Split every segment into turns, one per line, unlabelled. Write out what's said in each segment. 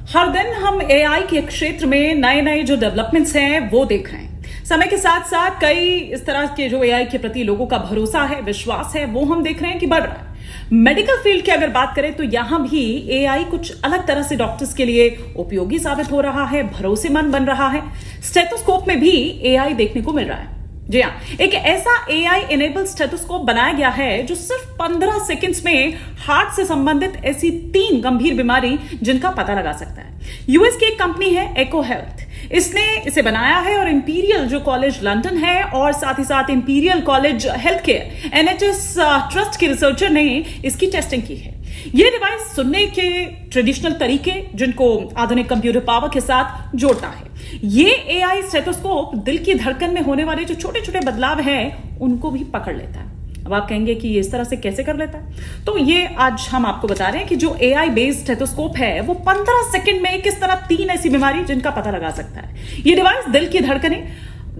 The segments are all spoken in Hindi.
हर दिन हम एआई के क्षेत्र में नए नए जो डेवलपमेंट्स हैं वो देख रहे हैं। समय के साथ साथ कई इस तरह के जो एआई के प्रति लोगों का भरोसा है, विश्वास है, वो हम देख रहे हैं कि बढ़ रहा है। मेडिकल फील्ड की अगर बात करें तो यहां भी एआई कुछ अलग तरह से डॉक्टर्स के लिए उपयोगी साबित हो रहा है, भरोसेमंद बन रहा है। स्टेथोस्कोप में भी एआई देखने को मिल रहा है। जी हाँ, एक ऐसा एआई इनेबल स्टेथोस्कोप बनाया गया है जो सिर्फ 15 सेकंड्स में हार्ट से संबंधित ऐसी 3 गंभीर बीमारी जिनका पता लगा सकता है। यूएस की एक कंपनी है एको हेल्थ, इसने इसे बनाया है और इंपीरियल जो कॉलेज लंदन है और साथ ही साथ imperial college health care NHS trust के रिसर्चर ने इसकी टेस्टिंग की है। यह डिवाइस सुनने के ट्रेडिशनल तरीके जिनको आधुनिक कंप्यूटर पावर के साथ जोड़ता है। ये एआई स्टेथोस्कोप दिल की धड़कन में होने वाले जो छोटे छोटे बदलाव हैं उनको भी पकड़ लेता है। अब आप कहेंगे कि ये इस तरह से कैसे कर लेता है, तो ये आज हम आपको बता रहे हैं कि जो एआई बेस्ड स्टेथोस्कोप है वो 15 सेकंड में किस तरह 3 ऐसी बीमारी जिनका पता लगा सकता है। ये डिवाइस दिल की धड़कनें,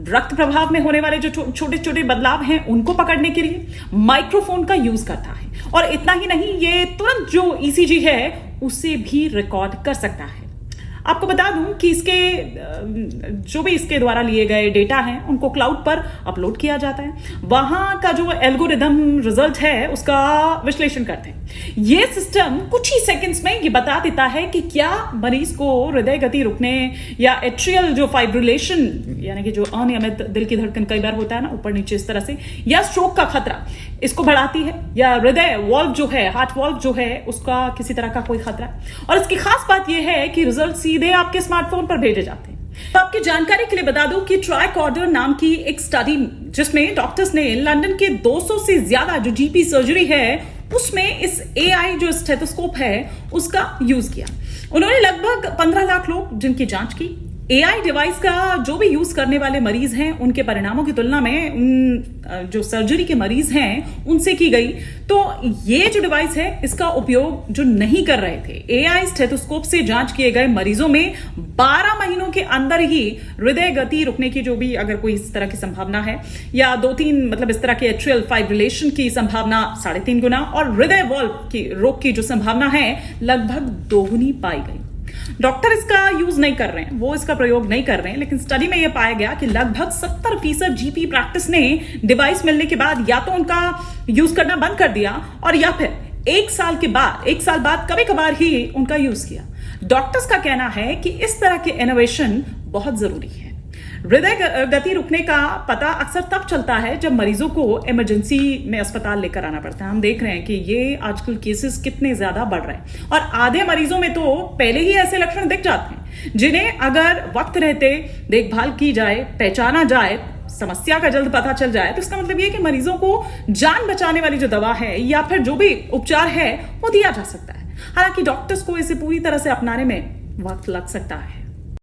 रक्त प्रभाव में होने वाले जो छोटे छोटे बदलाव हैं उनको पकड़ने के लिए माइक्रोफोन का यूज करता है। और इतना ही नहीं, ये तुरंत जो ईसीजी है उसे भी रिकॉर्ड कर सकता है। आपको बता दूं कि इसके जो भी इसके द्वारा लिए गए डेटा हैं उनको क्लाउड पर अपलोड किया जाता है। वहां का जो एल्गोरिदम रिजल्ट है उसका विश्लेषण करते हैं। ये सिस्टम कुछ ही सेकंड्स में ये बता देता है कि क्या मरीज को हृदय गति रुकने या एट्रियल जो फाइब्रिलेशन यानी कि जो अनियमित दिल की धड़कन कई बार होता है ना ऊपर नीचे इस तरह से, या स्ट्रोक का खतरा इसको बढ़ाती है, या हृदय वॉल्व जो है, हार्ट वॉल्व जो है उसका किसी तरह का कोई खतरा। और इसकी खास बात यह है कि रिजल्ट सीधे आपके स्मार्टफोन पर भेजे जाते हैं। तो आपकी जानकारी के लिए बता दूं कि ट्राइकॉर्डर नाम की एक स्टडी जिसमें डॉक्टर्स ने लंदन के 200 से ज्यादा जो जीपी सर्जरी है उसमें इस एआई जो स्टेथोस्कोप है उसका यूज किया। उन्होंने लगभग 15 लाख लोग जिनकी जांच की। एआई डिवाइस का जो भी यूज करने वाले मरीज हैं उनके परिणामों की तुलना में उन जो सर्जरी के मरीज हैं उनसे की गई। तो ये जो डिवाइस है इसका उपयोग जो नहीं कर रहे थे, एआई स्टेथोस्कोप से जांच किए गए मरीजों में 12 महीनों के अंदर ही हृदय गति रुकने की जो भी अगर कोई इस तरह की संभावना है, या 2-3 मतलब इस तरह के एट्रियल फाइब्रिलेशन की संभावना 3.5 गुना, और हृदय वॉल्व की रोग की जो संभावना है लगभग 2 गुनी पाई गई। डॉक्टर इसका यूज नहीं कर रहे हैं, वो इसका प्रयोग नहीं कर रहे हैं, लेकिन स्टडी में यह पाया गया कि लगभग 70% जीपी प्रैक्टिस ने डिवाइस मिलने के बाद या तो उनका यूज करना बंद कर दिया और या फिर 1 साल बाद कभी कभार ही उनका यूज किया। डॉक्टर्स का कहना है कि इस तरह के इनोवेशन बहुत जरूरी है। हृदय गति रुकने का पता अक्सर तब चलता है जब मरीजों को इमरजेंसी में अस्पताल लेकर आना पड़ता है। हम देख रहे हैं कि ये आजकल केसेस कितने ज्यादा बढ़ रहे हैं और आधे मरीजों में तो पहले ही ऐसे लक्षण दिख जाते हैं जिन्हें अगर वक्त रहते देखभाल की जाए, पहचाना जाए, समस्या का जल्द पता चल जाए तो इसका मतलब ये कि मरीजों को जान बचाने वाली जो दवा है या फिर जो भी उपचार है वो दिया जा सकता है। हालांकि डॉक्टर्स को इसे पूरी तरह से अपनाने में वक्त लग सकता है।